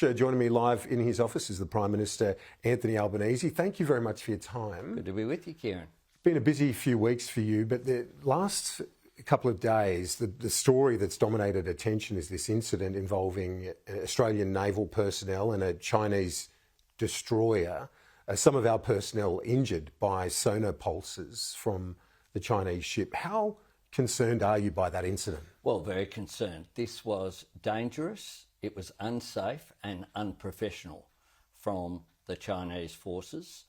Joining me live in his office is the Prime Minister Anthony Albanese. Thank you very much for your time. Good to be with you, Kieran. Been a busy few weeks for you, but the last couple of days, the story that's dominated attention is this incident involving Australian naval personnel and a Chinese destroyer. Some of our personnel injured by sonar pulses from the Chinese ship. How concerned are you by that incident? Well, very concerned. This was dangerous, it was unsafe and unprofessional from the Chinese forces.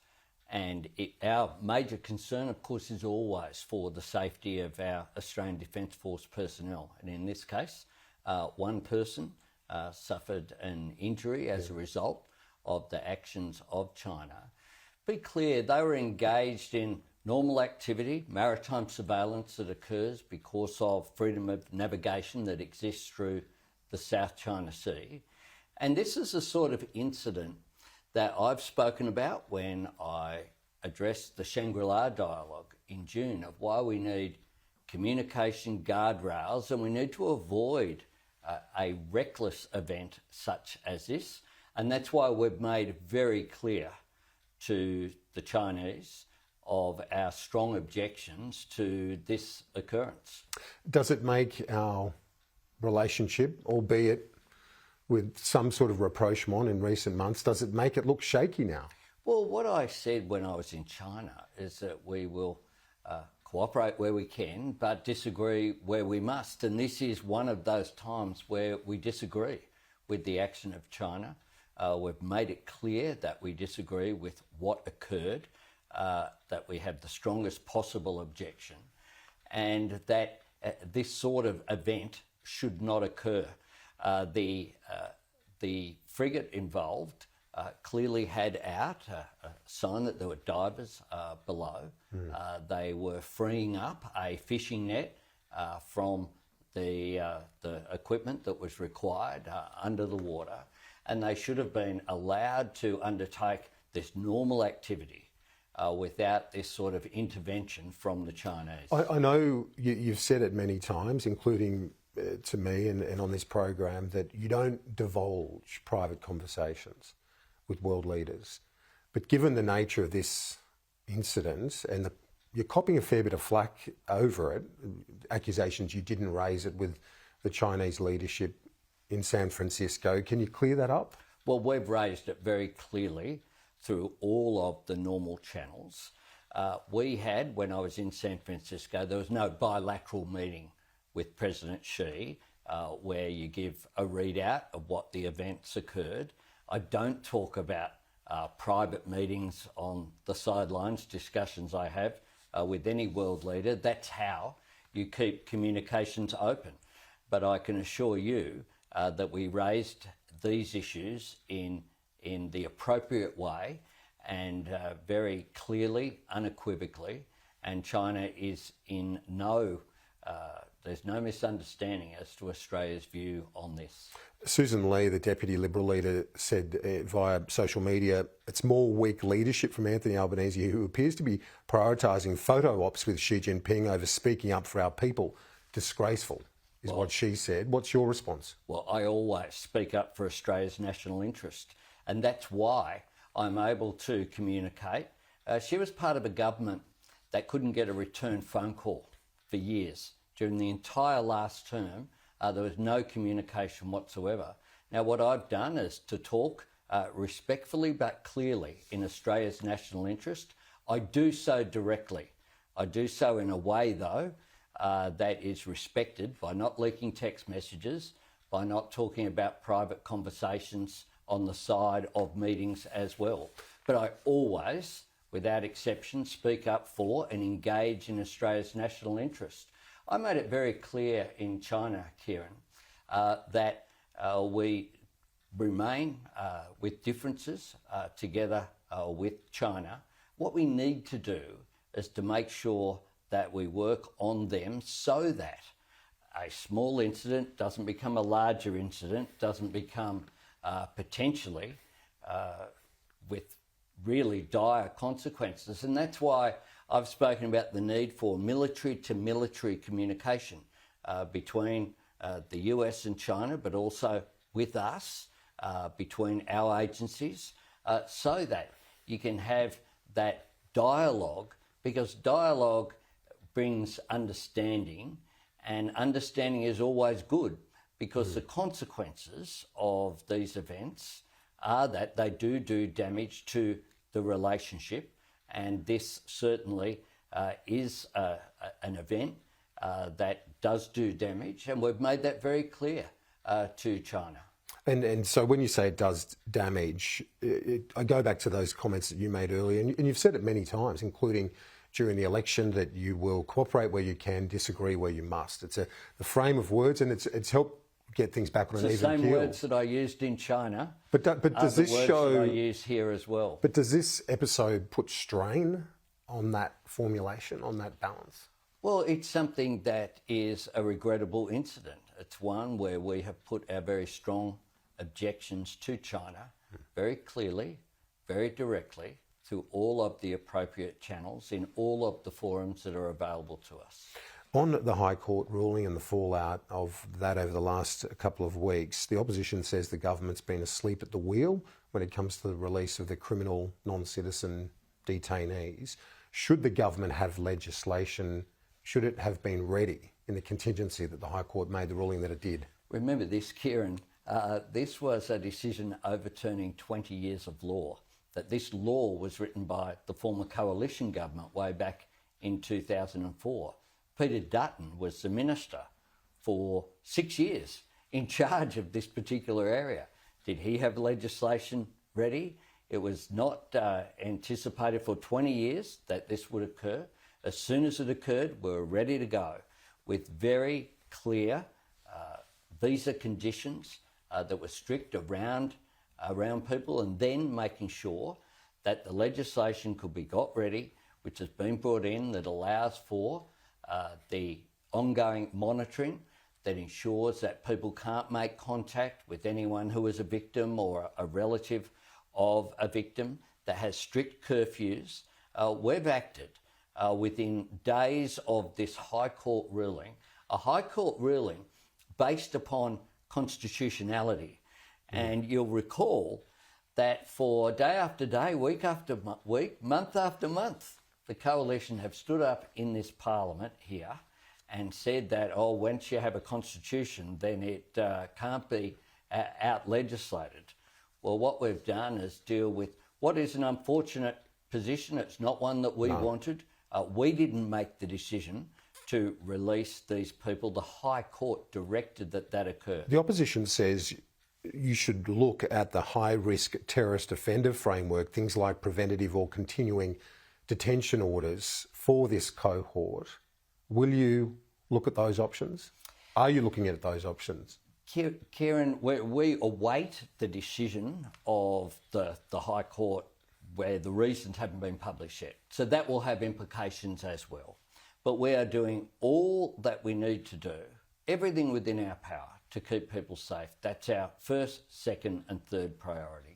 And our major concern, of course, is always for the safety of our Australian Defence Force personnel. And in this case, one person suffered an injury as a result of the actions of China. Be clear, they were engaged in normal activity, maritime surveillance that occurs because of freedom of navigation that exists through the South China Sea. And this is the sort of incident that I've spoken about when I addressed the Shangri-La dialogue in June of why we need communication guardrails and we need to avoid a reckless event such as this. And that's why we've made very clear to the Chinese of our strong objections to this occurrence. Does it make our relationship, albeit with some sort of rapprochement in recent months, does it make it look shaky now? Well, what I said when I was in China is that we will cooperate where we can, but disagree where we must. And this is one of those times where we disagree with the action of China. We've made it clear that we disagree with what occurred, that we have the strongest possible objection, and that this sort of event should not occur. The frigate involved clearly had out a sign that there were divers below. They were freeing up a fishing net from the equipment that was required under the water, and they should have been allowed to undertake this normal activity without this sort of intervention from the Chinese. I know you've said it many times, including to me and on this program, that you don't divulge private conversations with world leaders. But given the nature of this incident, and you're copping a fair bit of flack over it, accusations you didn't raise it with the Chinese leadership in San Francisco, can you clear that up? Well, we've raised it very clearly through all of the normal channels. We had, when I was in San Francisco, there was no bilateral meeting with President Xi where you give a readout of what the events occurred. I don't talk about private meetings on the sidelines, discussions I have with any world leader. That's how you keep communications open. But I can assure you that we raised these issues in the appropriate way and very clearly, unequivocally, and China is in there's no misunderstanding as to Australia's view on this. Susan Lee, the Deputy Liberal leader, said via social media, it's more weak leadership from Anthony Albanese, who appears to be prioritising photo ops with Xi Jinping over speaking up for our people. Disgraceful, is what she said. What's your response? Well, I always speak up for Australia's national interest, and that's why I'm able to communicate. She was part of a government that couldn't get a return phone call for years. During the entire last term, there was no communication whatsoever. Now, what I've done is to talk respectfully but clearly in Australia's national interest. I do so directly. I do so in a way, though, that is respected by not leaking text messages, by not talking about private conversations on the side of meetings as well. But I always, without exception, speak up for and engage in Australia's national interest. I made it very clear in China, Kieran, that we remain with differences together with China. What we need to do is to make sure that we work on them so that a small incident doesn't become a larger incident, doesn't become potentially with really dire consequences. And that's why I've spoken about the need for military-to-military communication between the US and China, but also with us, between our agencies so that you can have that dialogue, because dialogue brings understanding, and understanding is always good, because the consequences of these events are that they do damage to the relationship, and this certainly is an event that does do damage, and we've made that very clear to China. And so when you say it does damage, I go back to those comments that you made earlier, and you've said it many times, including during the election, that you will cooperate where you can, disagree where you must. It's the frame of words, and it's helped get things back on an even keel. It's the same words that I used in China. But does this show? That I use here as well. But does this episode put strain on that formulation, on that balance? Well, it's something that is a regrettable incident. It's one where we have put our very strong objections to China very clearly, very directly, through all of the appropriate channels in all of the forums that are available to us. On the High Court ruling and the fallout of that over the last couple of weeks, the opposition says the government's been asleep at the wheel when it comes to the release of the criminal non-citizen detainees. Should the government have legislation? Should it have been ready in the contingency that the High Court made the ruling that it did? Remember this, Kieran, this was a decision overturning 20 years of law. That this law was written by the former coalition government way back in 2004. Peter Dutton was the minister for 6 years in charge of this particular area. Did he have legislation ready? It was not anticipated for 20 years that this would occur. As soon as it occurred, we were ready to go with very clear visa conditions that were strict around people, and then making sure that the legislation could be got ready, which has been brought in, that allows for the ongoing monitoring, that ensures that people can't make contact with anyone who is a victim or a relative of a victim, that has strict curfews. We've acted within days of this High Court ruling, a High Court ruling based upon constitutionality. And you'll recall that for day after day, week after week, month after month, the coalition have stood up in this parliament here and said that, oh, once you have a constitution, then it can't be out-legislated. Well, what we've done is deal with what is an unfortunate position. It's not one that we wanted. We didn't make the decision to release these people. The High Court directed that occur. The opposition says you should look at the high-risk terrorist offender framework, things like preventative or continuing detention orders for this cohort. Will you look at those options? Are you looking at those options? Kieran, we await the decision of the High Court where the reasons haven't been published yet. So that will have implications as well. But we are doing all that we need to do, everything within our power, to keep people safe. That's our first, second and third priority.